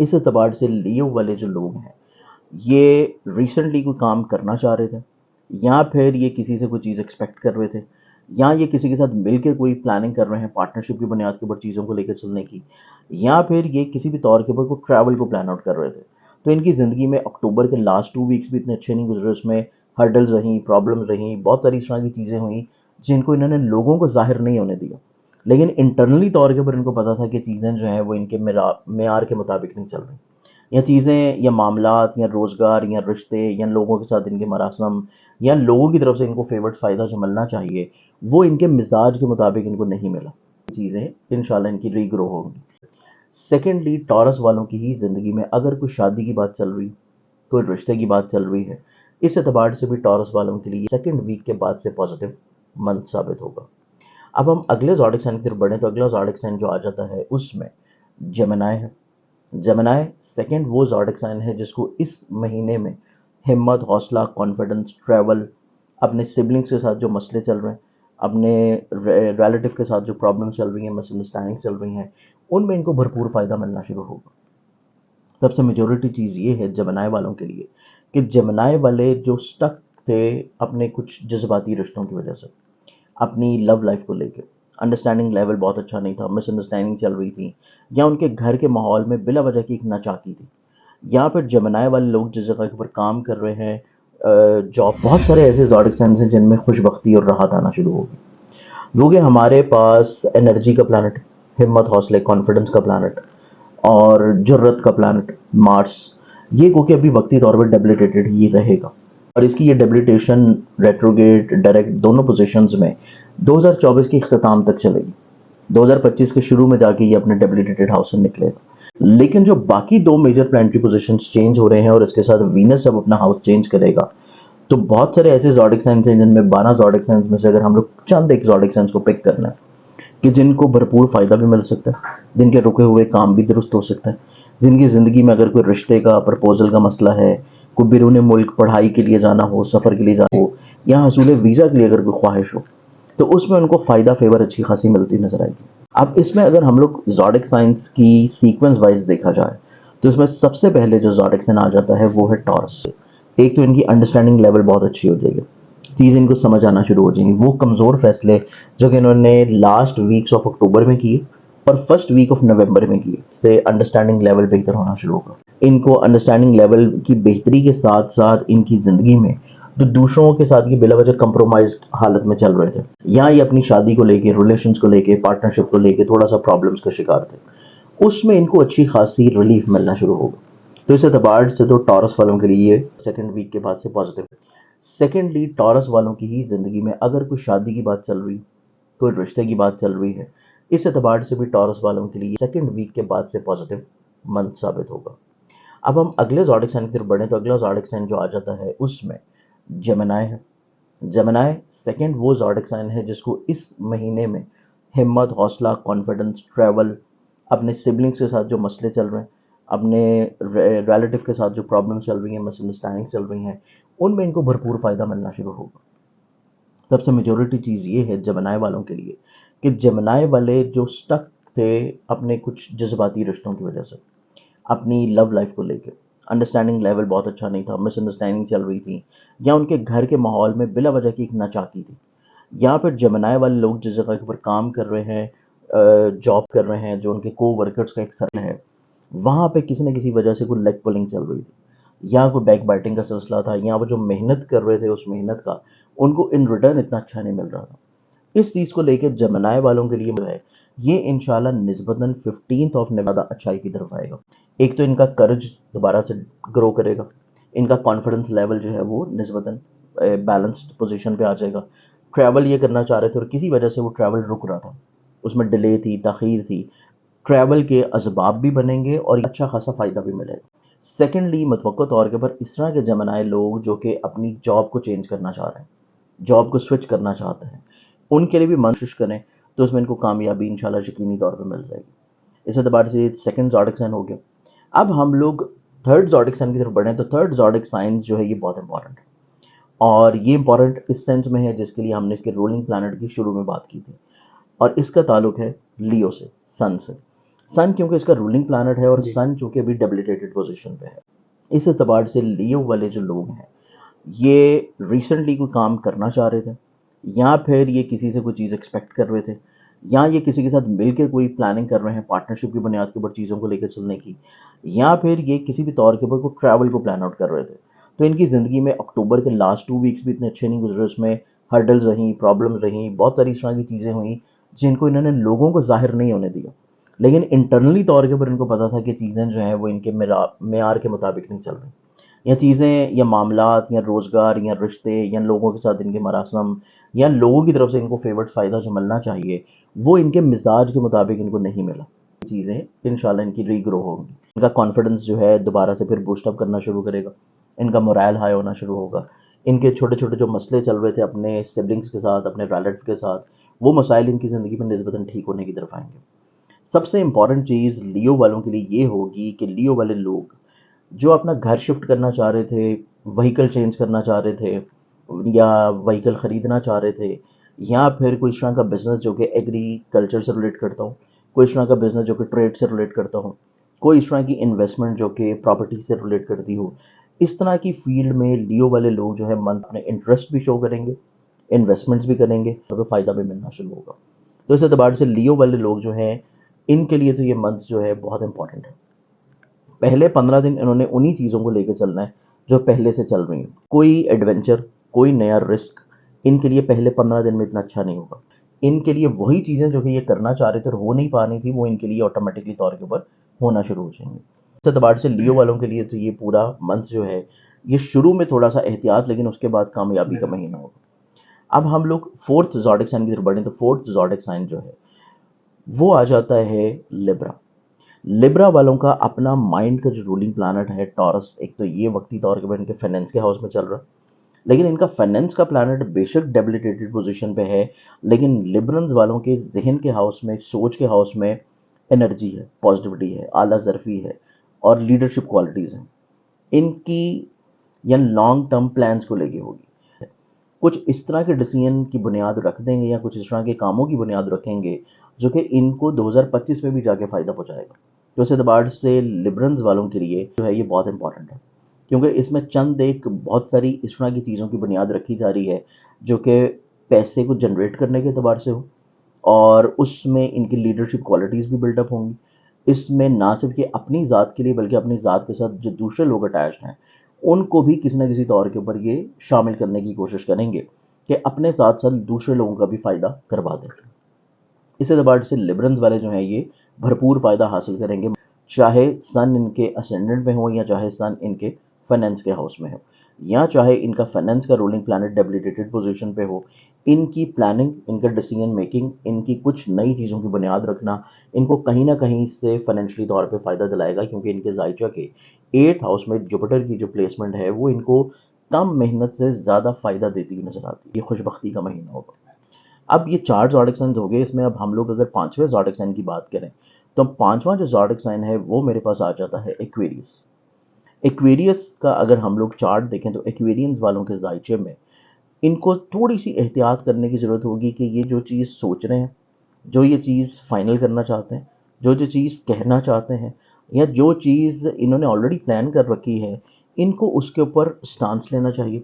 इस एतबार से लियो वाले जो लोग हैं, ये रिसेंटली कोई काम करना चाह रहे थे, या फिर ये किसी से कोई चीज़ एक्सपेक्ट कर रहे थे, या ये किसी के साथ मिलकर कोई प्लानिंग कर रहे हैं पार्टनरशिप की बुनियाद के ऊपर चीज़ों को लेकर चलने की, या फिर ये किसी भी तौर के ऊपर कोई ट्रैवल को प्लान आउट कर रहे थे। तो इनकी ज़िंदगी में अक्टूबर के लास्ट 2 वीक्स भी इतने अच्छे नहीं गुजरे, उसमें हर्डल्स रहीं, प्रॉब्लम्स रहीं, बहुत सारी इस तरह की चीज़ें हुई जिनको इन्होंने लोगों को जाहिर नहीं होने दिया। लेकिन इंटरनली तौर के ऊपर इनको पता था कि चीज़ें जो हैं वो इनके मेयार के मुताबिक नहीं चल रही, या चीज़ें या मामलात या रोज़गार या रिश्ते या लोगों के साथ इनके मरासम या लोगों की तरफ से इनको फेवर्ड फ़ायदा जो मिलना चाहिए वो इनके मिजाज के मुताबिक इनको नहीं मिला। चीज़ें इंशाल्लाह इनकी रीग्रो होंगी। सेकेंडली, टॉरस वालों की ही ज़िंदगी में अगर कोई शादी की बात चल रही, कोई रिश्ते की बात चल रही है, इस एतबार से भी टॉरस वालों के लिए सेकेंड वीक के बाद से पॉजिटिव मंथ साबित होगा। अब हम अगले ज़ोडिक साइन की तरफ बढ़ें तो अगला ज़ोडिक साइन जो आ जाता है उसमें जेमिनी है। जेमिनी सेकंड वो ज़ोडिक साइन है जिसको इस महीने में हिम्मत, हौसला, कॉन्फिडेंस, ट्रैवल, अपने सिबलिंग्स के साथ जो मसले चल रहे हैं, अपने रिलेटिव के साथ जो प्रॉब्लम चल रही हैं, मिसअंडरस्टैंडिंग चल रही हैं, उनमें इनको भरपूर फ़ायदा मिलना शुरू होगा। सबसे मेजॉरिटी चीज़ ये है जेमिनी वालों के लिए कि जेमिनी वाले जो स्टक थे अपने कुछ जज्बाती रिश्तों की वजह से, अपनी लव लाइफ को लेके अंडरस्टैंडिंग लेवल बहुत अच्छा नहीं था, मिसअंडरस्टैंडिंग चल रही थी, या उनके घर के माहौल में बिला वजह की एक नाचाकी थी, या फिर जेमिनी वाले लोग जिस जगह के ऊपर काम कर रहे हैं, जॉब, बहुत सारे ऐसे ज़ोडिक साइंस हैं जिनमें खुशबख्ती और राहत आना शुरू होगी। क्योंकि हमारे पास एनर्जी का प्लानट, हिम्मत, हौसले, कॉन्फिडेंस का प्लानट और जुर्रत का प्लानट मार्स, ये क्योंकि अभी वक्ती तौर पर डेबिलिटेटेड ही रहेगा, और इसकी ये डेबिलिटेशन रेट्रोगेट डायरेक्ट दोनों पोजीशंस में 2024 के अख्ताम तक चलेगी। 2025 के शुरू में जाके ये अपने डेबिलिटेटेड हाउस से निकलेगा। लेकिन जो बाकी दो मेजर प्लानिटरी पोजीशंस चेंज हो रहे हैं और इसके साथ वीनस जब अपना हाउस चेंज करेगा, तो बहुत सारे ऐसे ज़ोडिक साइंस हैं जिनमें 12 ज़ोडिक साइंस में से अगर हम लोग चंद एक ज़ोडिक साइंस को पिक करना है कि जिनको भरपूर फ़ायदा भी मिल सकता है, जिनके रुके हुए काम भी दुरुस्त हो सकता है, जिनकी ज़िंदगी में अगर कोई रिश्ते का, प्रपोजल का मसला है, कोई बिरूने मुल्क पढ़ाई के लिए जाना हो, सफ़र के लिए जाना हो, या हसूल वीज़ा के लिए अगर कोई ख्वाहिश हो, तो उसमें उनको फ़ायदा फेवर अच्छी खासी मिलती नजर आएगी। अब इसमें अगर हम लोग ज़ोडिक साइंस की सीक्वेंस वाइज देखा जाए तो इसमें सबसे पहले जो ज़ोडिक साइन आ जाता है वो है टॉरस। एक तो इनकी अंडरस्टैंडिंग लेवल बहुत अच्छी हो जाएगी, चीज़ इनको समझ आना शुरू हो जाएंगी। वो कमज़ोर फैसले जो कि इन्होंने लास्ट वीक्स ऑफ अक्टूबर में किए और फर्स्ट वीक ऑफ नवंबर में किए, से अंडरस्टैंडिंग लेवल बेहतर होना शुरू होगा। इनको अंडरस्टैंडिंग लेवल की बेहतरी के साथ साथ इनकी ज़िंदगी में जो दूसरों के साथ ये बिलावजह कंप्रोमाइज हालत में चल रहे थे, या ये अपनी शादी को लेके, रिलेशंस को लेके, पार्टनरशिप को लेके थोड़ा सा प्रॉब्लम्स का शिकार थे, उसमें इनको अच्छी खासी रिलीफ मिलना शुरू होगा। तो इस एतबार से तो टॉरस वालों के लिए सेकेंड वीक के बाद से पॉजिटिव। सेकेंडली, टॉरस वालों की ही ज़िंदगी में अगर कोई शादी की बात चल रही, कोई रिश्ते की बात चल रही है, इस एतबार से भी टॉरस वालों के लिए सेकेंड वीक के बाद से पॉजिटिव मंथ साबित होगा। अब हम अगले ज़ोडिक साइन की तरफ बढ़ें तो अगला ज़ोडिक साइन जो आ जाता है उसमें जेमिनी है। जेमिनी सेकंड वो ज़ोडिक साइन है जिसको इस महीने में हिम्मत, हौसला, कॉन्फिडेंस, ट्रैवल, अपने सिबलिंग्स के साथ जो मसले चल रहे हैं, अपने रिलेटिव के साथ जो प्रॉब्लम चल रही हैं, मिसअंडरस्टैंडिंग चल रही हैं, उनमें इनको भरपूर फ़ायदा मिलना शुरू होगा। सबसे मेजॉरिटी चीज़ ये है जेमिनी वालों के लिए कि जेमिनी वाले जो स्टक थे अपने कुछ जज्बाती रिश्तों की वजह से, अपनी लव लाइफ को लेके अंडरस्टैंडिंग लेवल बहुत अच्छा नहीं था, मिसअंडरस्टैंडिंग चल रही थी, या उनके घर के माहौल में बिला वजह की एक नाचाकी थी, या फिर जेमिनी वाले लोग जिस जगह के ऊपर काम कर रहे हैं, जॉब कर रहे हैं, जो उनके को वर्कर्स का एक सर्कल है, वहाँ पे किसी न किसी वजह से कोई लेग पुलिंग चल रही थी, या कोई बैक बाइटिंग का सिलसिला था, या वो जो मेहनत कर रहे थे उस मेहनत का उनको इन रिटर्न इतना अच्छा नहीं मिल रहा था। इस चीज़ को लेकर जेमिनी वालों के लिए जो है ये इंशाल्लाह निस्बतन 15 ऑफ नवंबर अच्छाई की तरफ आएगा। एक तो इनका कर्ज दोबारा से ग्रो करेगा, इनका कॉन्फिडेंस लेवल जो है वो निस्बतन बैलेंस्ड पोजीशन पे आ जाएगा। ट्रैवल ये करना चाह रहे थे और किसी वजह से वो ट्रैवल रुक रहा था, उसमें डिले थी, ताख़ीर थी, ट्रैवल के असबाब भी बनेंगे और अच्छा खासा फ़ायदा भी मिलेगा। सेकेंडली, मतवक्का तौर के पर इस तरह के जेमिनी लोग जो कि अपनी जॉब को चेंज करना चाह रहे हैं, जॉब को स्विच करना चाहते हैं, उनके लिए भी कोशिश करें तो उसमें इनको कामयाबी इंशाल्लाह यकीनी तौर पर मिल जाएगी। इस एतबार से सेकंड ज़ोडिक साइन हो गया। अब हम लोग थर्ड ज़ोडिक साइन की तरफ बढ़ें तो थर्ड ज़ोडिक साइन जो है ये बहुत इंपॉर्टेंट है, और ये इंपॉर्टेंट इस सेंस में है जिसके लिए हमने इसके रूलिंग प्लैनेट की शुरू में बात की थी, और इसका ताल्लुक है लियो से, सन से। सन क्योंकि इसका रूलिंग प्लैनेट है और जी सन चूंकि अभी डेबिलिटेटेड पोजीशन पे है, इस एतबार से लियो वाले जो लोग हैं ये रिसेंटली कोई काम करना चाह रहे थे, या फिर ये किसी से कोई चीज़ एक्सपेक्ट कर रहे थे, या ये किसी के साथ मिलकर कोई प्लानिंग कर रहे हैं पार्टनरशिप की बुनियाद के ऊपर चीज़ों को लेकर चलने की, या फिर ये किसी भी तौर के ऊपर कोई ट्रैवल को प्लान आउट कर रहे थे। तो इनकी ज़िंदगी में अक्टूबर के लास्ट 2 वीक्स भी इतने अच्छे नहीं गुजरे, उसमें हर्डल्स रहीं, प्रॉब्लम्स रहीं, बहुत सारी इस तरह की चीज़ें हुई जिनको इन्होंने लोगों को जाहिर नहीं होने दिया, लेकिन इंटरनली तौर के ऊपर इनको पता था कि चीज़ें जो हैं वो इनके मेयार के मुताबिक नहीं चल रही, या चीज़ें या मामलात या रोज़गार या रिश्ते या लोगों के साथ इनके मरासम या लोगों की तरफ से इनको फेवर्ड फ़ायदा जो मिलना चाहिए वो इनके मिजाज के मुताबिक इनको नहीं मिला। चीज़ें इंशाल्लाह इनकी रीग्रो होंगी, इनका कॉन्फिडेंस जो है दोबारा से फिर बूस्ट अप करना शुरू करेगा, इनका मोरल हाई होना शुरू होगा, इनके छोटे छोटे जो मसले चल रहे थे अपने सिबलिंग्स के साथ, अपने रिलेटिव के साथ, वो मसाइल इनकी ज़िंदगी में निस्बतन ठीक होने की तरफ आएंगे। सबसे इंपॉर्टेंट चीज़ लियो वालों के लिए ये होगी कि लियो वाले लोग जो अपना घर शिफ्ट करना चाह रहे थे, व्हीकल चेंज करना चाह रहे थे, या व्हीकल ख़रीदना चाह रहे थे, या फिर कोई इस तरह का बिज़नेस जो कि एग्रीकल्चर से रिलेट करता हो, कोई इस तरह का बिज़नेस जो कि ट्रेड से रिलेट करता हो, कोई इस तरह की इन्वेस्टमेंट जो कि प्रॉपर्टी से रिलेट करती हो, इस तरह की फील्ड में लियो वाले लोग जो है मन अपने इंटरेस्ट भी शो करेंगे, इन्वेस्टमेंट्स भी करेंगे, तो फ़ायदा भी मिलना शुरू होगा। तो इस एतबार से लियो वाले लोग जो हैं इनके लिए तो ये मंथ जो है बहुत इंपॉर्टेंट है। पहले 15 दिन इन्होंने उन्हीं चीज़ों को लेकर चलना है जो पहले से चल रही हैं। कोई एडवेंचर, कोई नया रिस्क इनके लिए पहले 15 दिन में इतना अच्छा नहीं होगा। इनके लिए वही चीज़ें जो कि ये करना चाह रहे थे और हो नहीं पा रही थी वो इनके लिए ऑटोमेटिकली तौर के ऊपर होना शुरू हो जाएंगे। इस एतबार से लियो वालों के लिए तो ये पूरा मंथ जो है ये शुरू में थोड़ा सा एहतियात, लेकिन उसके बाद कामयाबी का महीना होगा। अब हम लोग फोर्थ ज़ोडिक साइन की तरफ बढ़ें तो फोर्थ ज़ोडिक साइन जो है वो आ जाता है लिब्रा। लिब्रा वालों का अपना माइंड का जो रूलिंग प्लैनेट है टॉरस, एक तो ये वक्ती तौर के पर इनके फाइनेंस के हाउस में चल रहा है, लेकिन इनका फाइनेंस का प्लैनेट बेशक डेबिलिटेटेड पोजीशन पे है, लेकिन लिबरल्स वालों के जहन के हाउस में, सोच के हाउस में एनर्जी है, पॉजिटिविटी है, आला जरफी है और लीडरशिप क्वालिटीज़ हैं इनकी, या लॉन्ग टर्म प्लान्स को लेके होगी। कुछ इस तरह के डिसीजन की बुनियाद रख देंगे या कुछ इस तरह के कामों की बुनियाद रखेंगे जो कि इनको 2025 में भी जाके फ़ायदा पहुंचाएगा। तो इस एतबार से लिबरल्स वालों के लिए जो है ये बहुत इंपॉर्टेंट है, क्योंकि इसमें चंद एक बहुत सारी इस तरह की चीज़ों की बुनियाद रखी जा रही है जो कि पैसे को जनरेट करने के अतबार से हो, और उसमें इनकी लीडरशिप क्वालिटीज़ भी बिल्डअप होंगी। इसमें ना सिर्फ कि अपनी ज़ात के लिए बल्कि अपनी ज़ात के साथ जो दूसरे लोग अटैच हैं उनको भी किसी न किसी तौर के ऊपर ये शामिल करने की कोशिश करेंगे कि अपने साथ साथ दूसरे लोगों का भी फ़ायदा करवा दें। इस एतबार से लिबरल्स वाले जो हैं ये भरपूर फ़ायदा हासिल करेंगे, चाहे सन इनके असेंडेंट में हो या चाहे सन इनके फाइनेंस के हाउस में हो, या चाहे इनका फाइनेंस का रूलिंग प्लैनेट डेबिलिटेटेड पोजीशन पे हो। इनकी प्लानिंग, इनका डिसीजन मेकिंग, इनकी कुछ नई चीज़ों की बुनियाद रखना इनको कहीं ना कहीं से फाइनेंशियली तौर पे फ़ायदा दिलाएगा, क्योंकि इनके जायचा के 8th हाउस में जुपिटर की जो प्लेसमेंट है वो इनको कम मेहनत से ज़्यादा फ़ायदा देती हुई नजर आती है। ये खुशबख्ती का महीना होगा। अब ये 4 ज़ोडिक साइन हो गए, इसमें अब हम लोग अगर 5वें ज़ोडिक साइन की बात करें तो 5वां जो ज़ोडिक साइन है वो मेरे पास आ जाता है एक्वेरियस। एक्वेरियस का अगर हम लोग चार्ट देखें तो एक्वेरियंस वालों के जायचे में इनको थोड़ी सी एहतियात करने की ज़रूरत होगी कि ये जो चीज़ सोच रहे हैं, जो ये चीज़ फाइनल करना चाहते हैं, जो जो चीज़ कहना चाहते हैं, या जो चीज़ इन्होंने ऑलरेडी प्लान कर रखी है, इनको उसके ऊपर स्टांस लेना चाहिए,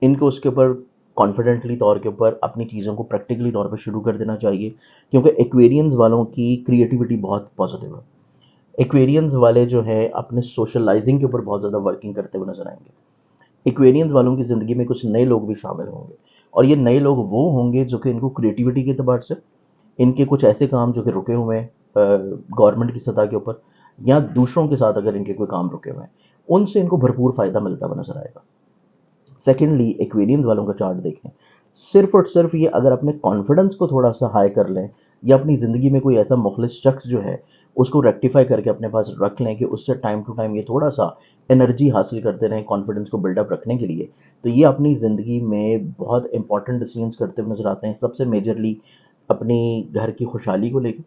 इनको उसके ऊपर कॉन्फिडेंटली तौर के ऊपर अपनी चीज़ों को प्रैक्टिकली तौर पर शुरू कर देना चाहिए, क्योंकि एक्वेरियंस वालों की क्रिएटिविटी बहुत पॉजिटिव है। एक्वेरियंस वाले जो है अपने सोशलाइजिंग के ऊपर बहुत ज़्यादा वर्किंग करते हुए नजर आएंगे। एक्वेरियंस वालों की ज़िंदगी में कुछ नए लोग भी शामिल होंगे, और ये नए लोग वो होंगे जो कि इनको क्रिएटिविटी के अतबार से, इनके कुछ ऐसे काम जो कि रुके हुए हैं गवर्नमेंट की सतह के ऊपर, या दूसरों के साथ अगर इनके कोई काम रुके हुए हैं उनसे इनको भरपूर फ़ायदा मिलता हुआ नजर आएगा। सेकेंडली एक्वेरियंस वालों का चार्ट देखें, सिर्फ और सिर्फ ये अगर अपने कॉन्फिडेंस को थोड़ा सा हाई कर लें, या अपनी ज़िंदगी में कोई ऐसा मुखलिस शख्स जो है उसको रेक्टिफाई करके अपने पास रख लें कि उससे टाइम टू टाइम ये थोड़ा सा एनर्जी हासिल करते रहें कॉन्फिडेंस को बिल्डअप रखने के लिए, तो ये अपनी ज़िंदगी में बहुत इंपॉर्टेंट डिसीजंस करते हुए नजर आते हैं। सबसे मेजरली अपनी घर की खुशहाली को लेकर,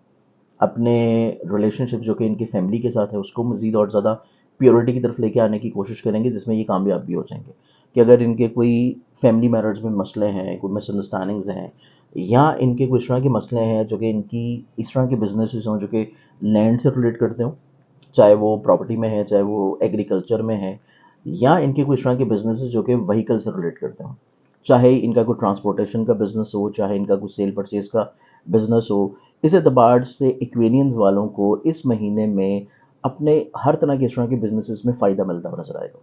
अपने रिलेशनशिप जो कि इनकी फैमिली के साथ है उसको मज़ीद और ज़्यादा प्योरिटी की तरफ लेके आने की कोशिश करेंगे, जिसमें ये कामयाब भी हो जाएंगे। कि अगर इनके कोई फैमिली मैटर्स में मसले हैं, कोई मिसअंडरस्टैंडिंग्स हैं, या इनके कुछ तरह के मसले हैं जो कि इनकी इस तरह के बिजनेसेस हों जो कि लैंड से रिलेट करते हों, चाहे वो प्रॉपर्टी में है, चाहे वो एग्रीकल्चर में है, या इनके कुछ तरह के बिजनेसेस जो कि व्हीकल से रिलेट करते हों, चाहे इनका कोई ट्रांसपोर्टेशन का बिजनेस हो, चाहे इनका कोई सेल परचेज का बिजनेस हो। इस एतबार से इक्वेनियंस वालों को इस महीने में अपने हर तरह के इस तरह के बिजनेसेस में फ़ायदा मिलता हुआ नजर आएगा।